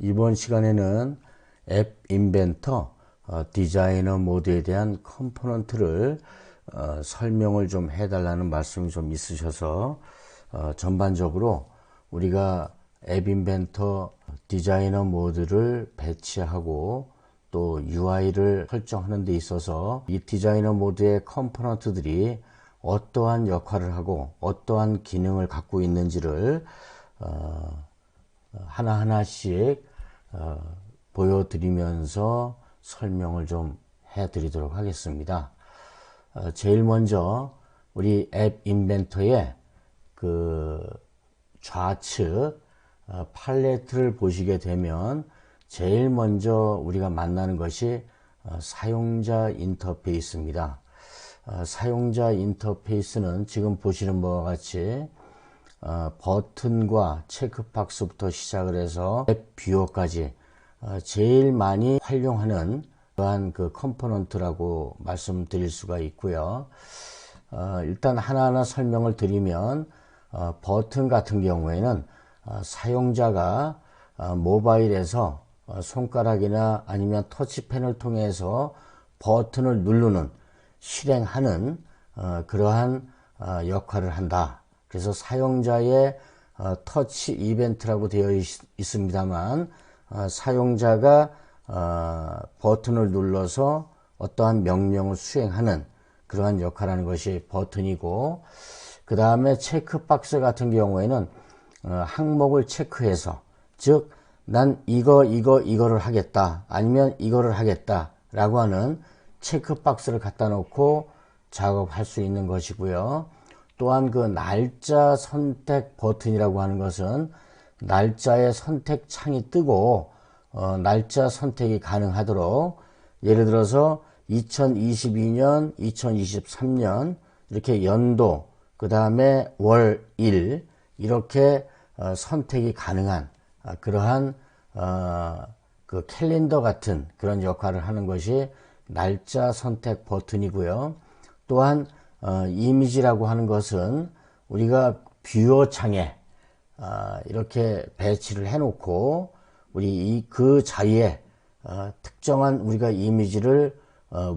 이번 시간에는 앱 인벤터 디자이너 모드에 대한 컴포넌트를 설명을 좀 해달라는 말씀이 좀 있으셔서 전반적으로 우리가 앱 인벤터 디자이너 모드를 배치하고 또 UI를 설정하는 데 있어서 이 디자이너 모드의 컴포넌트들이 어떠한 역할을 하고 어떠한 기능을 갖고 있는지를 하나하나씩 보여드리면서 설명을 좀 해드리도록 하겠습니다. 제일 먼저 우리 앱 인벤터의 그 좌측 팔레트를 보시게 되면 제일 먼저 우리가 만나는 것이 사용자 인터페이스입니다. 사용자 인터페이스는 지금 보시는 바와 같이 버튼과 체크박스부터 시작을 해서 앱 뷰어까지 제일 많이 활용하는 그러한 그 컴포넌트라고 말씀드릴 수가 있고요. 일단 하나하나 설명을 드리면 버튼 같은 경우에는 사용자가 모바일에서 손가락이나 아니면 터치펜을 통해서 버튼을 누르는 실행하는 그러한 역할을 한다. 그래서 사용자의 터치 이벤트라고 되어 있습니다만 사용자가 버튼을 눌러서 어떠한 명령을 수행하는 그러한 역할을 하는 것이 버튼이고, 그 다음에 체크박스 같은 경우에는 항목을 체크해서, 즉 난 이거를 하겠다, 아니면 이거를 하겠다 라고 하는 체크박스를 갖다 놓고 작업할 수 있는 것이고요. 또한 그 날짜 선택 버튼이라고 하는 것은 날짜의 선택 창이 뜨고 날짜 선택이 가능하도록, 예를 들어서 2022년, 2023년 이렇게 연도, 그 다음에 월, 일 이렇게 선택이 가능한 그러한 그 캘린더 같은 그런 역할을 하는 것이 날짜 선택 버튼이고요. 또한 이미지라고 하는 것은 우리가 뷰어 창에 이렇게 배치를 해놓고 우리 그 자리에 특정한 우리가 이미지를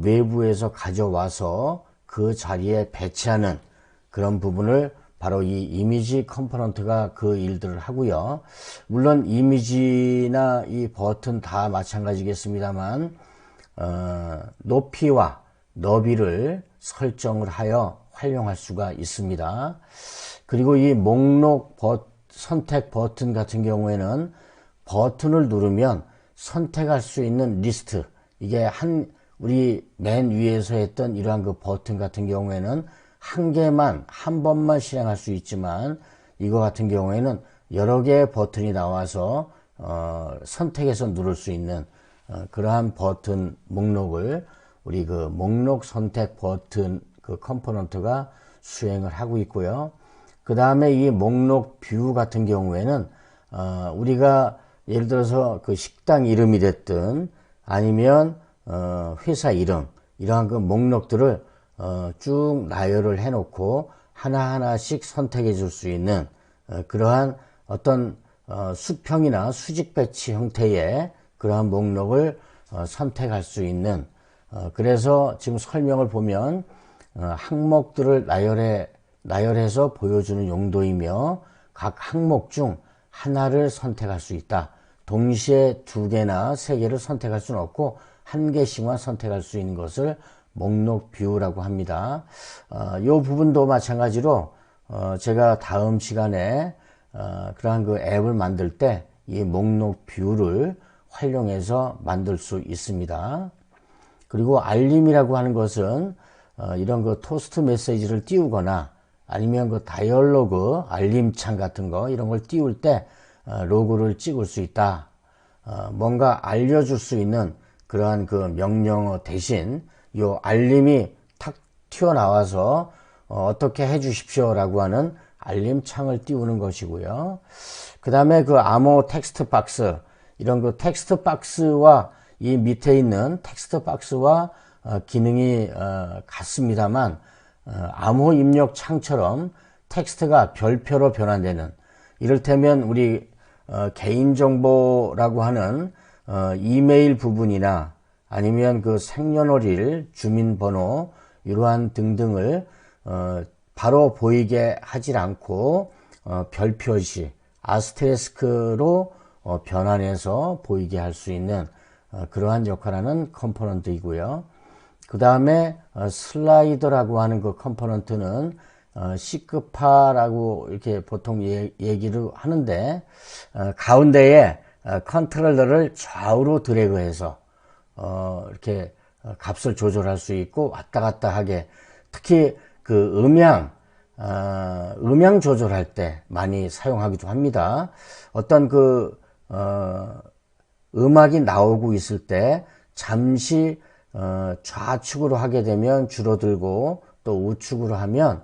외부에서 가져와서 그 자리에 배치하는 그런 부분을 바로 이 이미지 컴포넌트가 그 일들을 하고요. 물론 이미지나 이 버튼 다 마찬가지겠습니다만 높이와 너비를 설정을 하여 활용할 수가 있습니다. 그리고 이 목록 선택 버튼 같은 경우에는 버튼을 누르면 선택할 수 있는 리스트, 이게 우리 맨 위에서 했던 이러한 그 버튼 같은 경우에는 한 번만 실행할 수 있지만 이거 같은 경우에는 여러 개의 버튼이 나와서 선택해서 누를 수 있는 그러한 버튼 목록을 우리 그 목록 선택 버튼 그 컴포넌트가 수행을 하고 있고요. 그 다음에 이 목록 뷰 같은 경우에는 우리가 예를 들어서 그 식당 이름이 됐든 아니면 회사 이름, 이러한 그 목록들을 쭉 나열을 해놓고 하나하나씩 선택해 줄 수 있는 그러한 어떤 수평이나 수직 배치 형태의 그러한 목록을 선택할 수 있는, 그래서 지금 설명을 보면 항목들을 나열해서 보여주는 용도이며 각 항목 중 하나를 선택할 수 있다. 동시에 2개나 3개를 선택할 수는 없고 1개씩만 선택할 수 있는 것을 목록 뷰라고 합니다. 이 부분도 마찬가지로 제가 다음 시간에 그러한 그 앱을 만들 때 이 목록 뷰를 활용해서 만들 수 있습니다. 그리고 알림이라고 하는 것은 이런 그 토스트 메시지를 띄우거나 아니면 그 다이얼로그 알림창 같은 거 이런 걸 띄울 때 로고를 찍을 수 있다. 뭔가 알려줄 수 있는 그러한 그 명령어 대신 이 알림이 탁 튀어나와서 어떻게 해 주십시오 라고 하는 알림창을 띄우는 것이고요. 그 다음에 그 암호 텍스트 박스, 이런 그 텍스트 박스와 이 밑에 있는 텍스트 박스와 기능이 같습니다만 암호 입력 창처럼 텍스트가 별표로 변환되는, 이를테면 우리 개인정보라고 하는 이메일 부분이나 아니면 그 생년월일, 주민번호 이러한 등등을 바로 보이게 하질 않고 별 표시, 아스테리스크로 변환해서 보이게 할 수 있는 그러한 역할하는 컴포넌트이고요. 그 다음에 슬라이더라고 하는 그 컴포넌트는 C급화라고 이렇게 보통 얘기를 하는데 가운데에 컨트롤러를 좌우로 드래그해서 이렇게 값을 조절할 수 있고 왔다 갔다 하게, 특히 그 음향 조절할 때 많이 사용하기도 합니다. 어떤 그 음악이 나오고 있을 때 잠시 좌측으로 하게 되면 줄어들고 또 우측으로 하면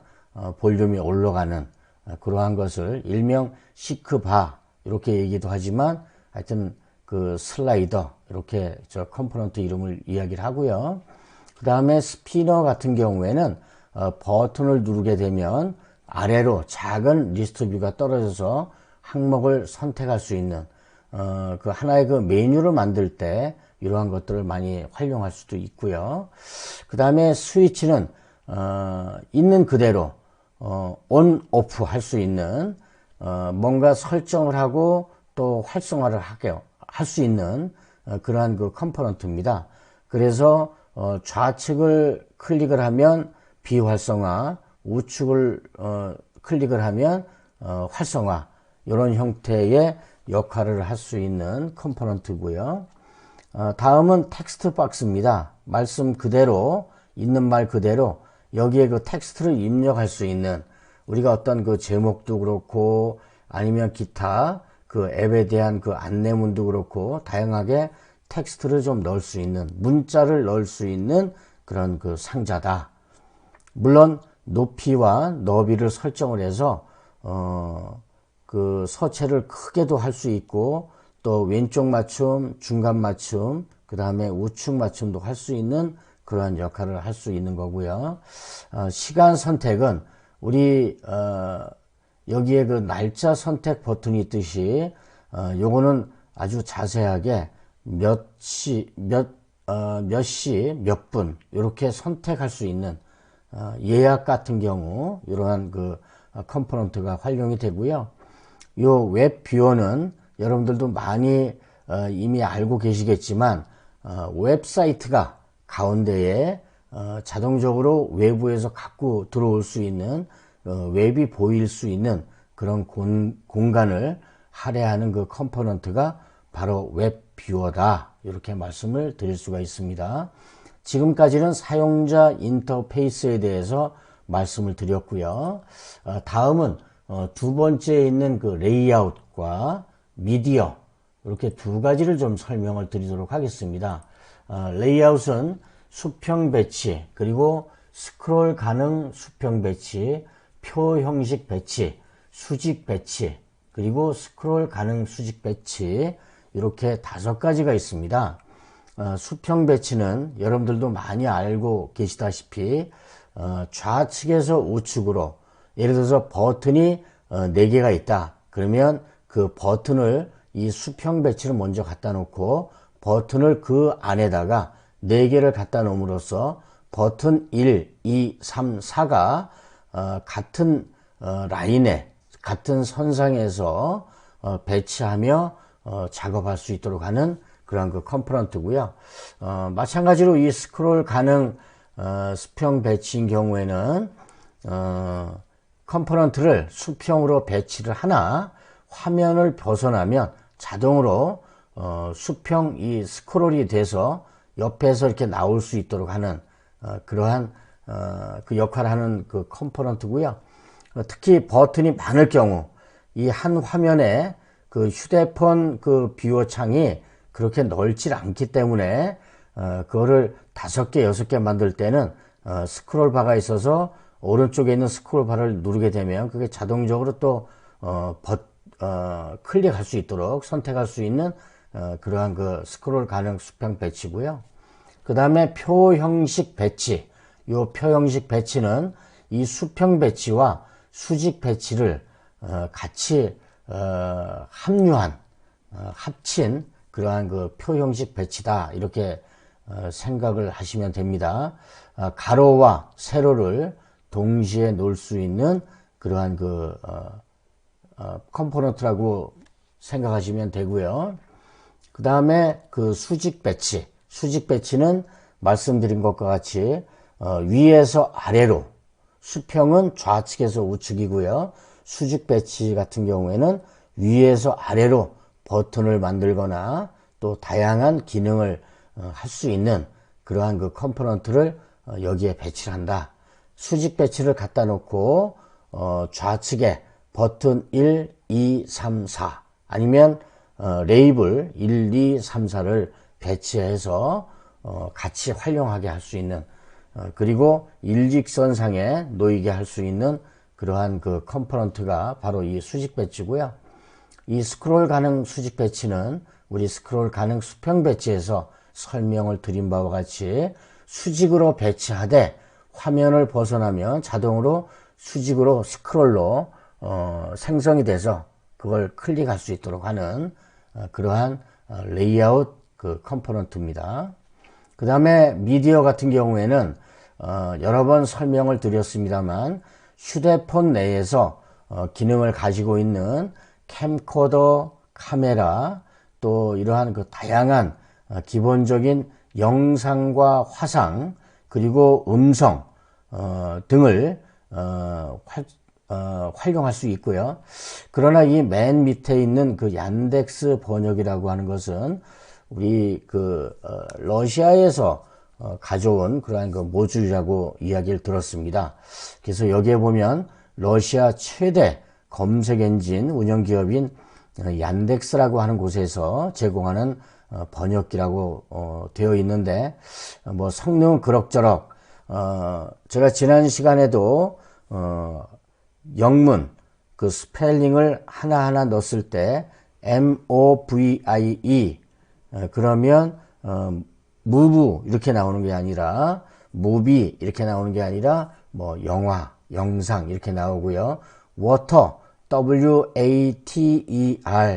볼륨이 올라가는 그러한 것을 일명 시크바 이렇게 얘기도 하지만 하여튼 그 슬라이더 이렇게 저 컴포넌트 이름을 이야기를 하고요. 그 다음에 스피너 같은 경우에는 버튼을 누르게 되면 아래로 작은 리스트 뷰가 떨어져서 항목을 선택할 수 있는 그 하나의 그 메뉴를 만들 때 이러한 것들을 많이 활용할 수도 있고요. 그 다음에 스위치는 있는 그대로 온 오프 할 수 있는 뭔가 설정을 하고 또 활성화를 하게 할 수 있는 그러한 그 컴포넌트입니다. 그래서 좌측을 클릭을 하면 비활성화, 우측을 클릭을 하면 활성화, 이런 형태의 역할을 할 수 있는 컴포넌트고요. 다음은 텍스트 박스입니다. 말씀 그대로, 있는 말 그대로 여기에 그 텍스트를 입력할 수 있는, 우리가 어떤 그 제목도 그렇고 아니면 기타 그 앱에 대한 그 안내문도 그렇고 다양하게 텍스트를 좀 넣을 수 있는, 문자를 넣을 수 있는 그런 그 상자다. 물론 높이와 너비를 설정을 해서 그 서체를 크게도 할 수 있고 또 왼쪽 맞춤, 중간 맞춤, 그 다음에 우측 맞춤도 할 수 있는 그러한 역할을 할 수 있는 거고요. 시간 선택은 우리 여기에 그 날짜 선택 버튼이 있듯이 요거는 아주 자세하게 몇 시, 몇 시, 몇 분 이렇게 선택할 수 있는 예약 같은 경우 이러한 그 컴포넌트가 활용이 되고요. 요 웹 뷰어는 여러분들도 많이 이미 알고 계시겠지만 웹사이트가 가운데에 자동적으로 외부에서 갖고 들어올 수 있는 웹이 보일 수 있는 그런 공간을 할애하는 그 컴포넌트가 바로 웹 뷰어다, 이렇게 말씀을 드릴 수가 있습니다. 지금까지는 사용자 인터페이스에 대해서 말씀을 드렸고요. 다음은 두 번째에 있는 그 레이아웃과 미디어, 이렇게 두 가지를 좀 설명을 드리도록 하겠습니다. 레이아웃은 수평 배치, 그리고 스크롤 가능 수평 배치, 표 형식 배치, 수직 배치, 그리고 스크롤 가능 수직 배치, 이렇게 5가지가 있습니다. 수평 배치는 여러분들도 많이 알고 계시다시피 좌측에서 우측으로, 예를 들어서 버튼이 4개가 있다. 그러면 그 버튼을, 이 수평 배치를 먼저 갖다 놓고 버튼을 그 안에다가 4개를 갖다 놓음으로써 버튼 1, 2, 3, 4가 같은 라인에, 같은 선상에서 배치하며 작업할 수 있도록 하는 그런 그 컴포넌트고요. 마찬가지로 이 스크롤 가능 수평 배치인 경우에는 컴포넌트를 수평으로 배치를 하나 화면을 벗어나면 자동으로 수평 이 스크롤이 돼서 옆에서 이렇게 나올 수 있도록 하는 그러한 그 역할을 하는 그 컴포넌트고요. 특히 버튼이 많을 경우 이 한 화면에 그 휴대폰 그 뷰어 창이 그렇게 넓지 않기 때문에 그거를 5개, 6개 만들 때는 스크롤 바가 있어서 오른쪽에 있는 스크롤 바를 누르게 되면 그게 자동적으로 또 클릭할 수 있도록 선택할 수 있는 그러한 그 스크롤 가능 수평 배치고요. 그 다음에 표 형식 배치. 요 표 형식 배치는 이 수평 배치와 수직 배치를 같이 합류한 합친 그러한 그 표 형식 배치다 이렇게 생각을 하시면 됩니다. 가로와 세로를 동시에 놓을 수 있는 그러한 그 컴포넌트라고 생각하시면 되고요. 그 다음에 그 수직 배치는 말씀드린 것과 같이 위에서 아래로, 수평은 좌측에서 우측이고요. 수직 배치 같은 경우에는 위에서 아래로 버튼을 만들거나 또 다양한 기능을 할 수 있는 그러한 그 컴포넌트를 여기에 배치를 한다. 수직 배치를 갖다 놓고 좌측에 버튼 1, 2, 3, 4 아니면 레이블 1, 2, 3, 4를 배치해서 같이 활용하게 할 수 있는 그리고 일직선상에 놓이게 할 수 있는 그러한 그 컴포넌트가 바로 이 수직 배치고요. 이 스크롤 가능 수직 배치는 우리 스크롤 가능 수평 배치에서 설명을 드린 바와 같이 수직으로 배치하되 화면을 벗어나면 자동으로 수직으로 스크롤로 생성이 돼서 그걸 클릭할 수 있도록 하는 그러한 레이아웃 그 컴포넌트입니다. 그 다음에 미디어 같은 경우에는 여러 번 설명을 드렸습니다만 휴대폰 내에서 기능을 가지고 있는 캠코더, 카메라 또 이러한 그 다양한 기본적인 영상과 화상 그리고 음성 등을 활용할 수 있고요. 그러나 이 맨 밑에 있는 그 얀덱스 번역이라고 하는 것은 우리 그 러시아에서 가져온 그러한 그 모듈이라고 이야기를 들었습니다. 그래서 여기에 보면 러시아 최대 검색 엔진 운영 기업인 얀덱스라고 하는 곳에서 제공하는 번역기라고 되어 있는데 뭐 성능은 그럭저럭 제가 지난 시간에도 영문 그 스펠링을 하나하나 넣었을 때 MOVIE 그러면 move 이렇게 나오는 게 아니라 movie 이렇게 나오는 게 아니라 뭐 영화, 영상 이렇게 나오고요. water WATER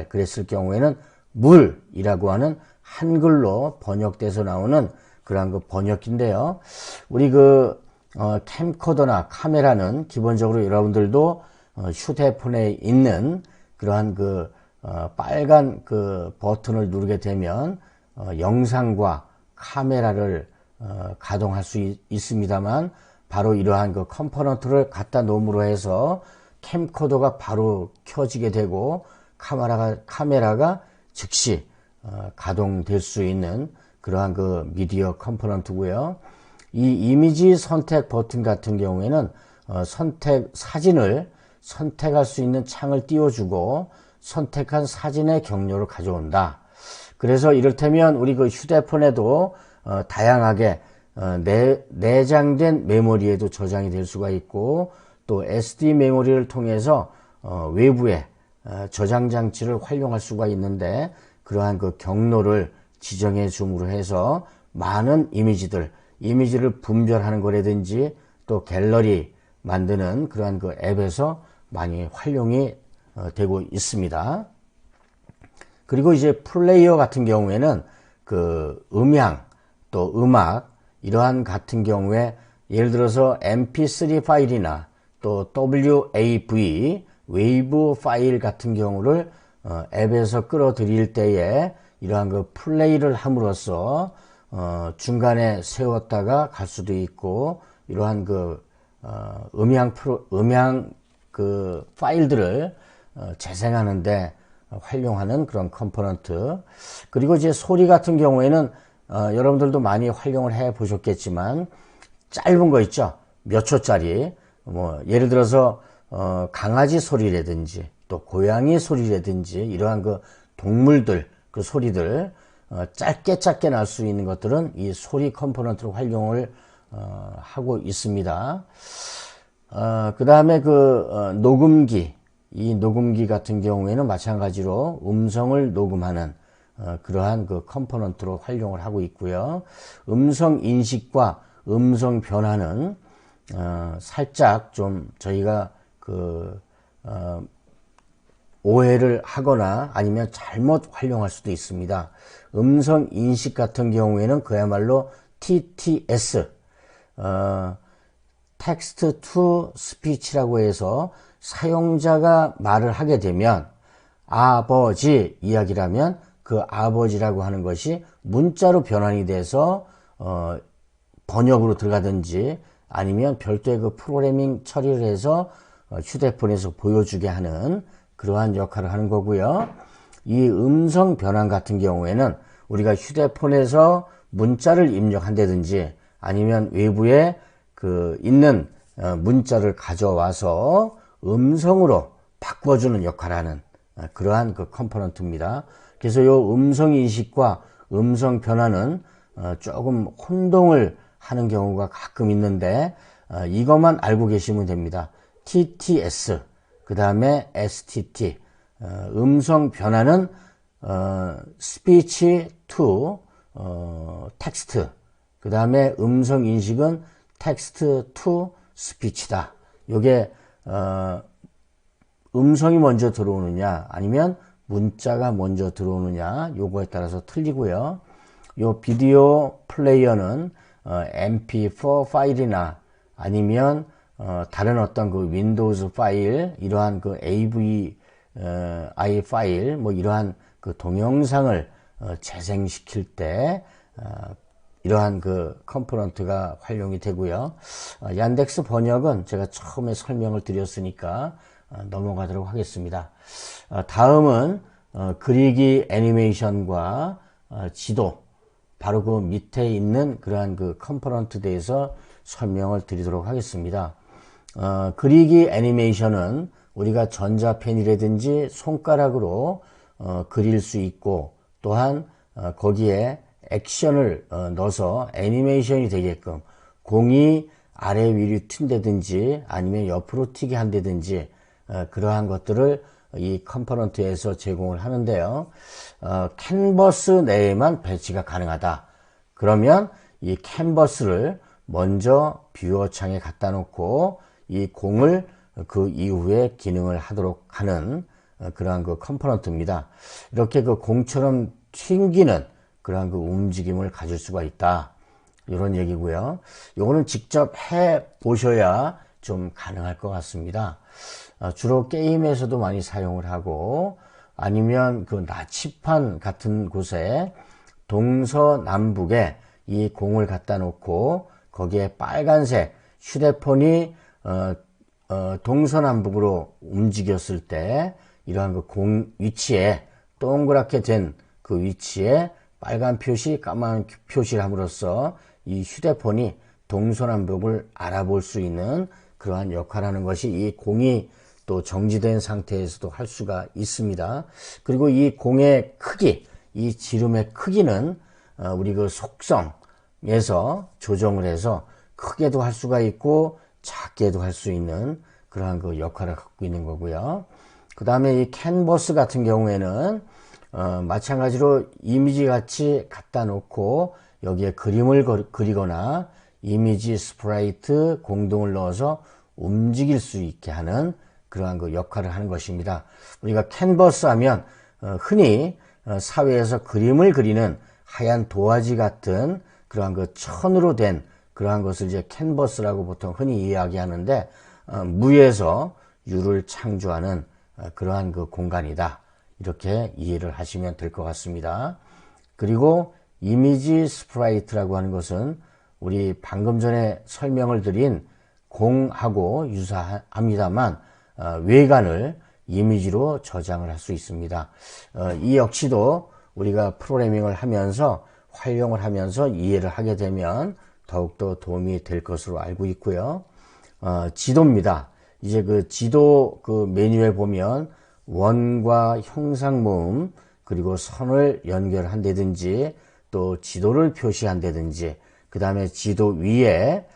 그랬을 경우에는 물이라고 하는 한글로 번역돼서 나오는 그러한 그 번역기인데요. 우리 그 캠코더나 카메라는 기본적으로 여러분들도 휴대폰에 있는 그러한 그 빨간 그 버튼을 누르게 되면 영상과 카메라를 가동할 수 있습니다만 바로 이러한 그 컴포넌트를 갖다 놓음으로 해서 캠코더가 바로 켜지게 되고 카메라가 즉시 가동될 수 있는 그러한 그 미디어 컴포넌트고요. 이 이미지 선택 버튼 같은 경우에는 사진을 선택할 수 있는 창을 띄워주고 선택한 사진의 경로를 가져온다. 그래서 이를테면 우리 그 휴대폰에도 다양하게 내장된 메모리에도 저장이 될 수가 있고 또 SD 메모리를 통해서 외부에 저장 장치를 활용할 수가 있는데 그러한 그 경로를 지정해 줌으로 해서 많은 이미지를 분별하는 거라든지 또 갤러리 만드는 그러한 그 앱에서 많이 활용이 되고 있습니다. 그리고 이제 플레이어 같은 경우에는 그 음향 또 음악 이러한 같은 경우에 예를 들어서 mp3 파일이나 또 WAV 웨이브 파일 같은 경우를 앱에서 끌어들일 때에 이러한 그 플레이를 함으로써 중간에 세웠다가 갈 수도 있고 이러한 그 음향 그 파일들을 재생하는데 활용하는 그런 컴포넌트. 그리고 이제 소리 같은 경우에는 여러분들도 많이 활용을 해 보셨겠지만 짧은 거 있죠. 몇 초짜리. 뭐 예를 들어서 강아지 소리라든지 또 고양이 소리라든지 이러한 그 동물들 그 소리들 짧게 날 수 있는 것들은 이 소리 컴포넌트로 활용을 하고 있습니다. 그 다음에 그 녹음기 이 녹음기 같은 경우에는 마찬가지로 음성을 녹음하는 그러한 그 컴포넌트로 활용을 하고 있고요. 음성 인식과 음성 변화는 살짝 좀 저희가 그 오해를 하거나 아니면 잘못 활용할 수도 있습니다. 음성 인식 같은 경우에는 그야말로 TTS, 텍스트 투 스피치라고 해서 사용자가 말을 하게 되면 아버지 이야기라면 그 아버지라고 하는 것이 문자로 변환이 돼서 번역으로 들어가든지 아니면 별도의 그 프로그래밍 처리를 해서 휴대폰에서 보여주게 하는 그러한 역할을 하는 거고요. 이 음성 변환 같은 경우에는 우리가 휴대폰에서 문자를 입력한다든지 아니면 외부에 그 있는 문자를 가져와서 음성으로 바꿔주는 역할을 하는 그러한 그 컴포넌트입니다. 그래서 이 음성 인식과 음성 변환은 조금 혼동을 하는 경우가 가끔 있는데 이것만 알고 계시면 됩니다. TTS, 그 다음에 STT, 음성 변환은 speech to text, 그 다음에 음성 인식은 text to speech다. 요게 음성이 먼저 들어오느냐 아니면 문자가 먼저 들어오느냐 요거에 따라서 틀리고요. 요 비디오 플레이어는 MP4 파일이나 아니면 다른 어떤 그 윈도우즈 파일, 이러한 그 AVI 파일, 뭐 이러한 그 동영상을 재생시킬 때 이러한 그 컴포넌트가 활용이 되고요. 얀덱스 번역은 제가 처음에 설명을 드렸으니까 넘어가도록 하겠습니다. 다음은 그리기 애니메이션과 지도, 바로 그 밑에 있는 그러한 그 컴포넌트에 대해서 설명을 드리도록 하겠습니다. 그리기 애니메이션은 우리가 전자펜이라든지 손가락으로 그릴 수 있고, 또한 거기에 액션을 넣어서 애니메이션이 되게끔 공이 아래 위로 튄다든지 아니면 옆으로 튀게 한다든지 그러한 것들을 이 컴포넌트에서 제공을 하는데요. 캔버스 내에만 배치가 가능하다. 그러면 이 캔버스를 먼저 뷰어 창에 갖다 놓고 이 공을 그 이후에 기능을 하도록 하는 그러한 그 컴포넌트입니다. 이렇게 그 공처럼 튕기는 그러한 그 움직임을 가질 수가 있다. 이런 얘기고요. 요거는 직접 해 보셔야 좀 가능할 것 같습니다. 주로 게임에서도 많이 사용을 하고 아니면 그 나치판 같은 곳에 동서남북에 이 공을 갖다 놓고 거기에 빨간색 휴대폰이 동서남북으로 움직였을 때 이러한 그 공 위치에 동그랗게 된 그 위치에 빨간 표시, 까만 표시를 함으로써 이 휴대폰이 동서남북을 알아볼 수 있는 그러한 역할을 하는 것이 이 공이 또 정지된 상태에서도 할 수가 있습니다. 그리고 이 공의 크기, 이 지름의 크기는 우리 그 속성에서 조정을 해서 크게도 할 수가 있고 작게도 할 수 있는 그러한 그 역할을 갖고 있는 거고요. 그 다음에 이 캔버스 같은 경우에는 마찬가지로 이미지 같이 갖다 놓고 여기에 그림을 그리거나 이미지 스프라이트 공동을 넣어서 움직일 수 있게 하는 그러한 그 역할을 하는 것입니다. 우리가 캔버스 하면 흔히 사회에서 그림을 그리는 하얀 도화지 같은 그러한 그 천으로 된 그러한 것을 이제 캔버스라고 보통 흔히 이야기하는데 무에서 유를 창조하는 그러한 그 공간이다. 이렇게 이해를 하시면 될 것 같습니다. 그리고 이미지 스프라이트라고 하는 것은 우리 방금 전에 설명을 드린 공하고 유사합니다만 외관을 이미지로 저장을 할 수 있습니다. 이 역시도 우리가 프로그래밍을 하면서 활용을 하면서 이해를 하게 되면 더욱더 도움이 될 것으로 알고 있고요. 지도입니다. 이제 그 지도 그 메뉴에 보면 원과 형상 모음 그리고 선을 연결한다든지 또 지도를 표시한다든지 그 다음에 지도 위에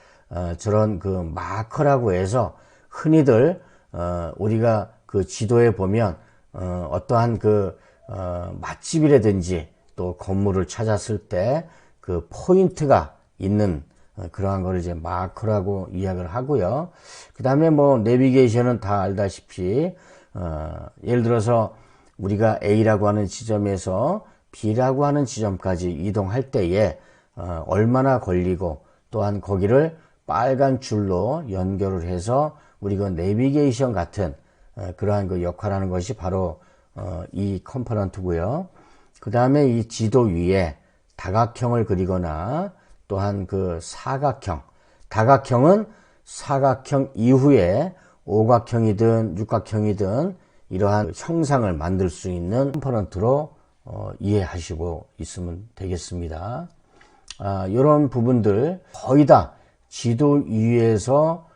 저런 그 마커라고 해서 흔히들 우리가 그 지도에 보면 어떠한 그 맛집이라든지 또 건물을 찾았을 때 그 포인트가 있는 그러한 걸 이제 마커라고 이야기를 하고요. 그 다음에 뭐 내비게이션은 다 알다시피 예를 들어서 우리가 A라고 하는 지점에서 B라고 하는 지점까지 이동할 때에 얼마나 걸리고, 또한 거기를 빨간 줄로 연결을 해서 우리 그 내비게이션 같은 그러한 그 역할을 하는 것이 바로 이 컴포넌트고요. 그 다음에 이 지도 위에 다각형을 그리거나 또한 그 사각형, 다각형은 사각형 이후에 오각형이든 육각형이든 이러한 형상을 만들 수 있는 컴포넌트로 이해하시고 있으면 되겠습니다. 이런 부분들 거의 다 지도 위에서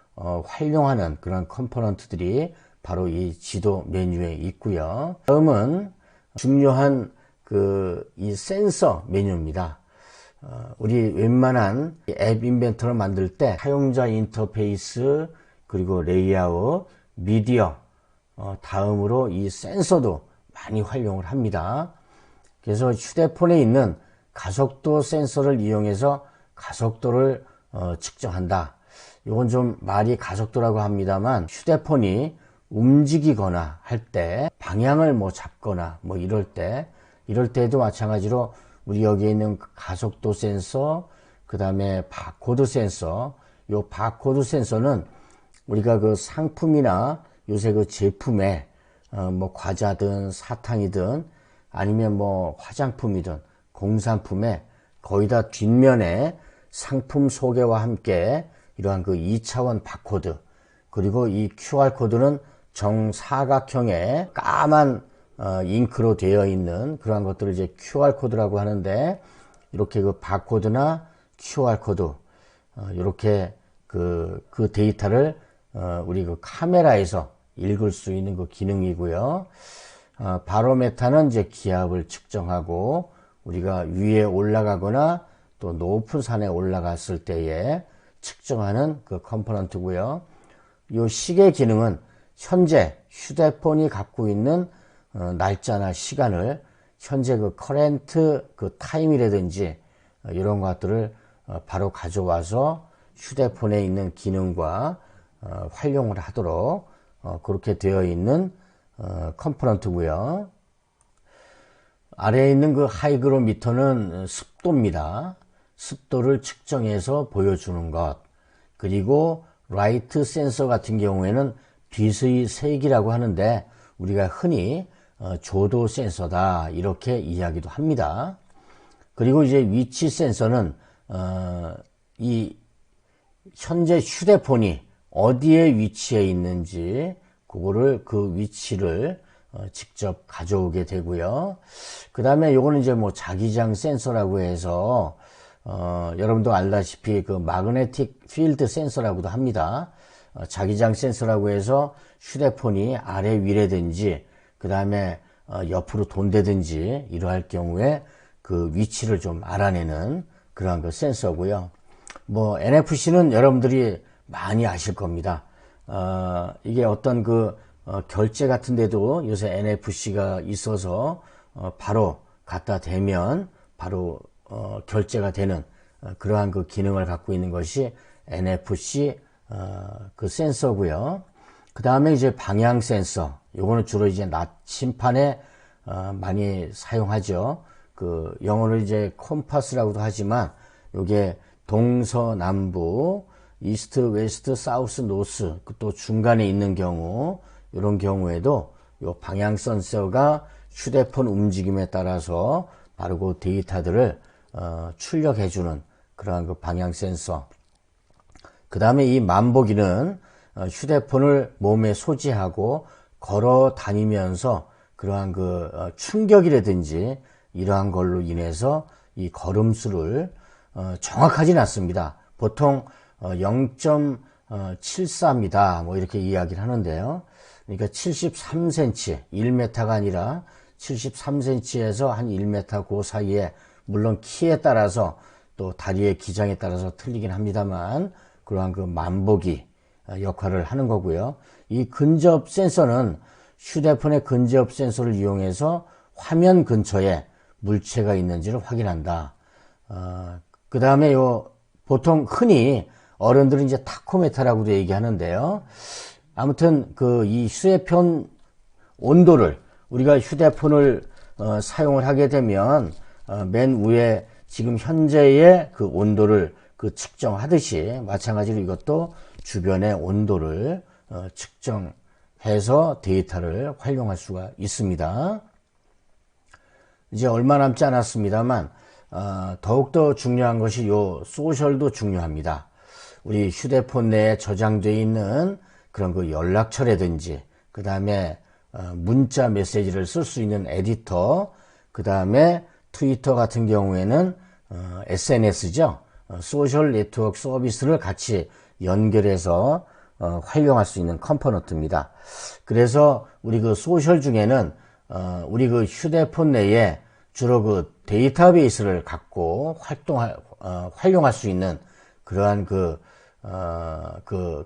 활용하는 그런 컴포넌트들이 바로 이 지도 메뉴에 있고요. 다음은 중요한 이 센서 메뉴입니다. 우리 웬만한 앱 인벤터를 만들 때 사용자 인터페이스, 그리고 레이아웃, 미디어, 다음으로 이 센서도 많이 활용을 합니다. 그래서 휴대폰에 있는 가속도 센서를 이용해서 가속도를 측정한다. 이건 좀 말이 가속도라고 합니다만, 휴대폰이 움직이거나 할 때, 방향을 뭐 잡거나 뭐 이럴 때도 마찬가지로 우리 여기에 있는 가속도 센서, 그 다음에 바코드 센서, 요 바코드 센서는 우리가 그 상품이나 요새 그 제품에 뭐 과자든 사탕이든 아니면 뭐 화장품이든 공산품에 거의 다 뒷면에 상품 소개와 함께 이러한 그 2차원 바코드, 그리고 이 QR코드는 정사각형의 까만 잉크로 되어 있는 그러한 것들을 이제 QR코드라고 하는데, 이렇게 그 바코드나 QR코드, 이렇게 그 데이터를 우리 그 카메라에서 읽을 수 있는 그 기능이고요. 바로메타는 이제 기압을 측정하고 우리가 위에 올라가거나 또 높은 산에 올라갔을 때에 측정하는 그 컴포넌트고요. 이 시계 기능은 현재 휴대폰이 갖고 있는 날짜나 시간을 현재 그 커런트 그 타임이라든지 이런 것들을 바로 가져와서 휴대폰에 있는 기능과 활용을 하도록 그렇게 되어 있는 컴포넌트고요. 아래에 있는 그 하이그로미터는 습도입니다. 습도를 측정해서 보여주는 것. 그리고 라이트 센서 같은 경우에는 빛의 색이라고 하는데, 우리가 흔히 조도 센서다 이렇게 이야기도 합니다. 그리고 이제 위치 센서는 이 현재 휴대폰이 어디에 위치해 있는지 그거를 그 위치를 직접 가져오게 되고요. 그 다음에 요거는 이제 뭐 자기장 센서라고 해서 여러분도 알다시피 그 마그네틱 필드 센서라고도 합니다. 자기장 센서라고 해서 휴대폰이 아래 위라든지 그 다음에 옆으로 돈다든지 이러할 경우에 그 위치를 좀 알아내는 그러한 그 센서고요. 뭐 NFC는 여러분들이 많이 아실 겁니다. 이게 어떤 그 결제 같은 데도 요새 NFC가 있어서 바로 갖다 대면 바로 결제가 되는 그러한 그 기능을 갖고 있는 것이 NFC 그 센서고요. 그 다음에 이제 방향 센서, 요거는 주로 이제 나침판에 많이 사용하죠. 그 영어로 이제 컴파스라고도 하지만 요게 동서남부, 이스트, 웨스트, 사우스, 노스, 또 중간에 있는 경우, 이런 경우에도 요 방향 센서가 휴대폰 움직임에 따라서 바로 그 데이터들을 출력해주는 그러한 그 방향 센서. 그 다음에 이 만보기는 휴대폰을 몸에 소지하고 걸어 다니면서 그러한 그 충격이라든지 이러한 걸로 인해서 이 걸음수를 정확하지는 않습니다. 보통 0.74입니다. 뭐 이렇게 이야기를 하는데요. 그러니까 73cm, 1m가 아니라 73cm에서 한 1m 그 사이에, 물론 키에 따라서 또 다리의 기장에 따라서 틀리긴 합니다만 그러한 그 만보기 역할을 하는 거고요. 이 근접 센서는 휴대폰의 근접 센서를 이용해서 화면 근처에 물체가 있는지를 확인한다. 그 다음에 보통 흔히 어른들은 이제 타코메타라고도 얘기하는데요. 아무튼 이 휴대폰 온도를 우리가 휴대폰을 사용을 하게 되면 맨 위에 지금 현재의 그 온도를 그 측정하듯이 마찬가지로 이것도 주변의 온도를 측정해서 데이터를 활용할 수가 있습니다. 이제 얼마 남지 않았습니다만 더욱더 중요한 것이 요 소셜도 중요합니다. 우리 휴대폰 내에 저장되어 있는 그런 그 연락처라든지 그 다음에 문자 메시지를 쓸 수 있는 에디터, 그 다음에 트위터 같은 경우에는 SNS죠. 소셜 네트워크 서비스를 같이 연결해서 활용할 수 있는 컴포넌트입니다. 그래서 우리 그 소셜 중에는 우리 그 휴대폰 내에 주로 그 데이터베이스를 갖고 활용할 수 있는 그러한 그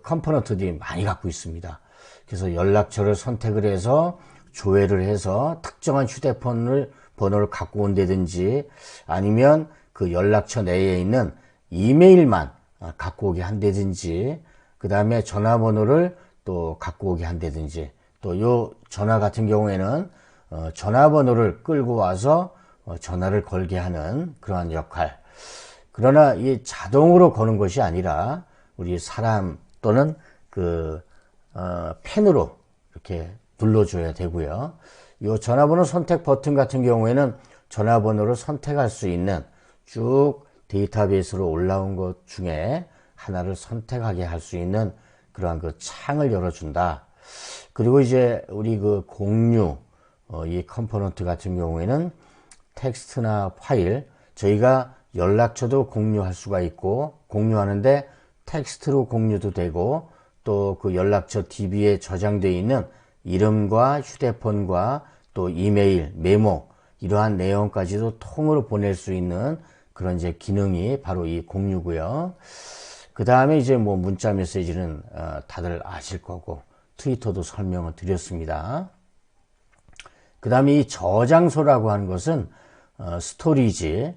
컴포넌트들이 많이 갖고 있습니다. 그래서 연락처를 선택을 해서 조회를 해서 특정한 휴대폰을 번호를 갖고 온다든지 아니면 그 연락처 내에 있는 이메일만 갖고 오게 한다든지 그 다음에 전화번호를 또 갖고 오게 한다든지 또 요 전화 같은 경우에는 전화번호를 끌고 와서 전화를 걸게 하는 그러한 역할. 그러나 이 자동으로 거는 것이 아니라 우리 사람 또는 그 펜으로 이렇게 눌러줘야 되고요. 이 전화번호 선택 버튼 같은 경우에는 전화번호를 선택할 수 있는 쭉 데이터베이스로 올라온 것 중에 하나를 선택하게 할 수 있는 그러한 그 창을 열어준다. 그리고 이제 우리 그 공유 이 컴포넌트 같은 경우에는 텍스트나 파일, 저희가 연락처도 공유할 수가 있고 공유하는데 텍스트로 공유도 되고 또 그 연락처 DB에 저장되어 있는 이름과 휴대폰과 또 이메일, 메모 이러한 내용까지도 통으로 보낼 수 있는 그런 이제 기능이 바로 이 공유고요. 그 다음에 이제 뭐 문자 메시지는 다들 아실 거고 트위터도 설명을 드렸습니다. 그 다음에 이 저장소라고 하는 것은 스토리지,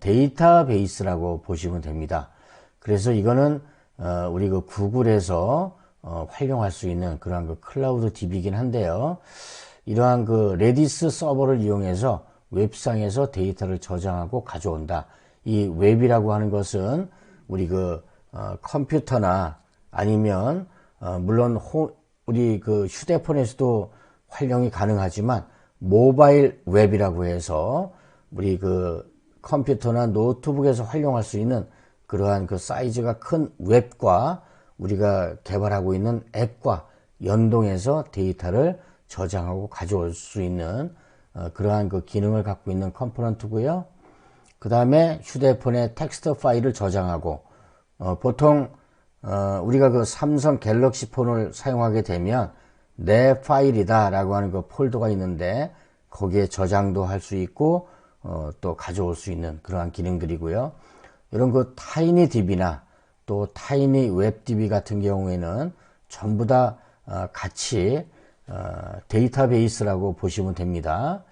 데이터베이스라고 보시면 됩니다. 그래서 이거는 우리 그 구글에서 활용할 수 있는 그러한 그 클라우드 DB이긴 한데요. 이러한 그 레디스 서버를 이용해서 웹상에서 데이터를 저장하고 가져온다. 이 웹이라고 하는 것은 우리 그 컴퓨터나 아니면 물론 우리 그 휴대폰에서도 활용이 가능하지만 모바일 웹이라고 해서 우리 그 컴퓨터나 노트북에서 활용할 수 있는 그러한 그 사이즈가 큰 웹과 우리가 개발하고 있는 앱과 연동해서 데이터를 저장하고 가져올 수 있는 그러한 그 기능을 갖고 있는 컴포넌트고요. 그 다음에 휴대폰에 텍스트 파일을 저장하고 보통 우리가 그 삼성 갤럭시 폰을 사용하게 되면 내 파일이다 라고 하는 그 폴더가 있는데 거기에 저장도 할 수 있고 또 가져올 수 있는 그러한 기능들이고요. 이런 그 타이니DB나 또 타이니웹DB 같은 경우에는 전부 다 같이 데이터베이스라고 보시면 됩니다.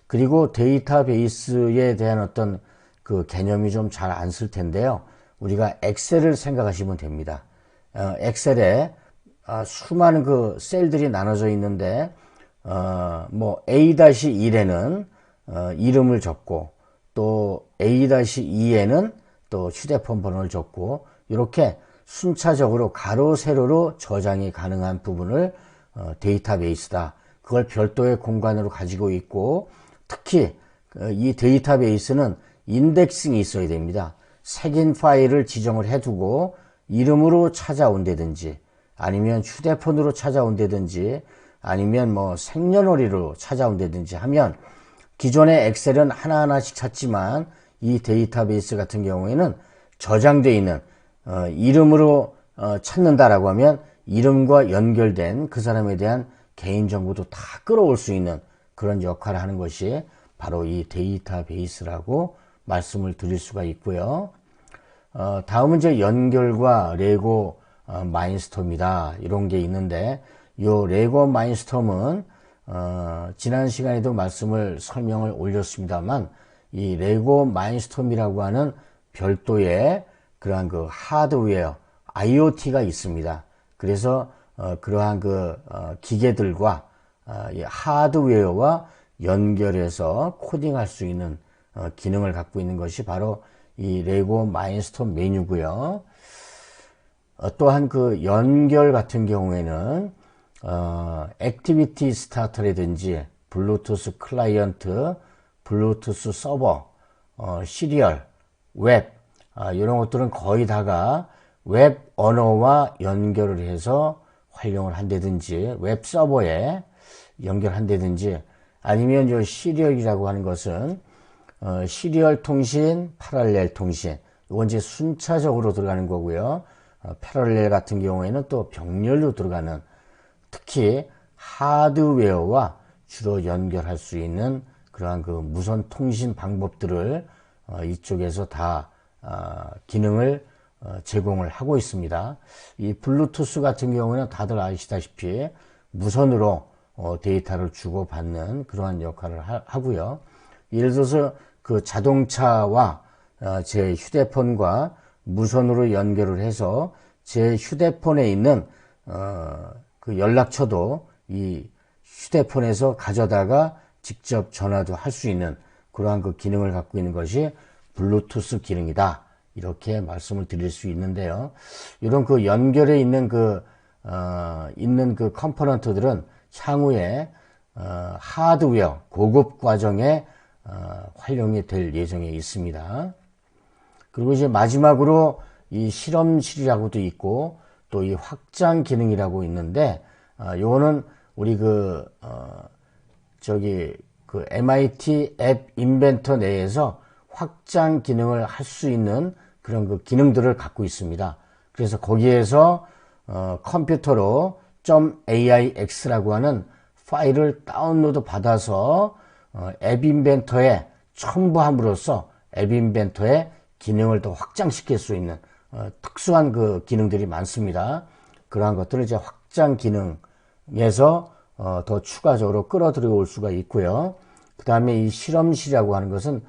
그리고 데이터베이스에 대한 어떤 그 개념이 좀 잘 안 쓸 텐데요. 우리가 엑셀을 생각하시면 됩니다. 엑셀에 수많은 그 셀들이 나눠져 있는데 뭐 A-1에는 이름을 적고 또 A-2에는 또 휴대폰 번호를 적고 이렇게 순차적으로 가로 세로로 저장이 가능한 부분을 데이터베이스다. 그걸 별도의 공간으로 가지고 있고 특히 이 데이터베이스는 인덱싱이 있어야 됩니다. 색인 파일을 지정을 해두고 이름으로 찾아온다든지 아니면 휴대폰으로 찾아온다든지 아니면 뭐 생년월일로 찾아온다든지 하면 기존의 엑셀은 하나하나씩 찾지만 이 데이터베이스 같은 경우에는 저장되어 있는 이름으로 찾는다라고 하면 이름과 연결된 그 사람에 대한 개인정보도 다 끌어올 수 있는 그런 역할을 하는 것이 바로 이 데이터베이스라고 말씀을 드릴 수가 있고요. 다음은 이제 연결과 레고 마인스톰이다 이런 게 있는데 요 레고 마인스톰은 지난 시간에도 설명을 올렸습니다만 이 레고 마인스톰이라고 하는 별도의 그러한 그 하드웨어 IoT가 있습니다. 그래서 그러한 그 기계들과 이 하드웨어와 연결해서 코딩할 수 있는 기능을 갖고 있는 것이 바로 이 레고 마인스톤 메뉴고요. 또한 그 연결 같은 경우에는 액티비티 스타터라든지 블루투스 클라이언트, 블루투스 서버, 시리얼, 웹 이런 것들은 거의 다가 웹 언어와 연결을 해서 활용을 한다든지 웹 서버에 연결한다든지 아니면 요 시리얼이라고 하는 것은 시리얼 통신, 패럴렐 통신 이건 이제 순차적으로 들어가는 거고요. 패럴렐 같은 경우에는 또 병렬로 들어가는 특히 하드웨어와 주로 연결할 수 있는 그러한 그 무선 통신 방법들을 이쪽에서 다 기능을 제공을 하고 있습니다. 이 블루투스 같은 경우는 다들 아시다시피 무선으로 데이터를 주고받는 그러한 역할을 하고요. 예를 들어서 그 자동차와 제 휴대폰과 무선으로 연결을 해서 제 휴대폰에 있는 그 연락처도 이 휴대폰에서 가져다가 직접 전화도 할 수 있는 그러한 그 기능을 갖고 있는 것이 블루투스 기능이다. 이렇게 말씀을 드릴 수 있는데요. 이런 그 연결에 있는 그 컴포넌트들은 향후에 하드웨어 고급 과정에 활용이 될 예정에 있습니다. 그리고 이제 마지막으로 이 실험실이라고도 있고 또 이 확장 기능이라고 있는데 요거는 우리 그 MIT 앱 인벤터 내에서 확장 기능을 할 수 있는 그런 그 기능들을 갖고 있습니다. 그래서 거기에서 컴퓨터로 .AIX라고 하는 파일을 다운로드 받아서 앱 인벤터에 첨부함으로써 앱 인벤터의 기능을 더 확장시킬 수 있는 특수한 그 기능들이 많습니다. 그러한 것들을 이제 확장 기능에서 더 추가적으로 끌어들여올 수가 있고요. 그 다음에 이 실험실이라고 하는 것은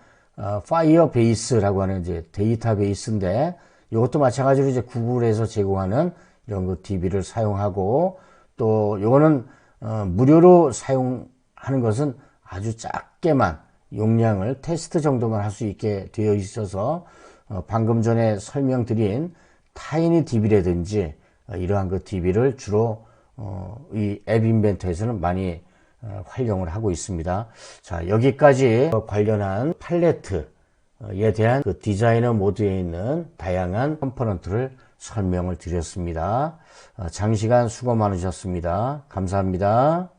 파이어베이스라고 하는 이제 데이터베이스인데 이것도 마찬가지로 이제 구글에서 제공하는 이런 그 DB를 사용하고 또 이거는 무료로 사용하는 것은 아주 작게만 용량을 테스트 정도만 할 수 있게 되어 있어서 방금 전에 설명드린 타이니DB라든지 이러한 그 DB를 주로 이 앱 인벤터에서는 많이 활용을 하고 있습니다. 자, 여기까지 관련한 팔레트에 대한 그 디자이너 모드에 있는 다양한 컴포넌트를 설명을 드렸습니다. 장시간 수고 많으셨습니다. 감사합니다.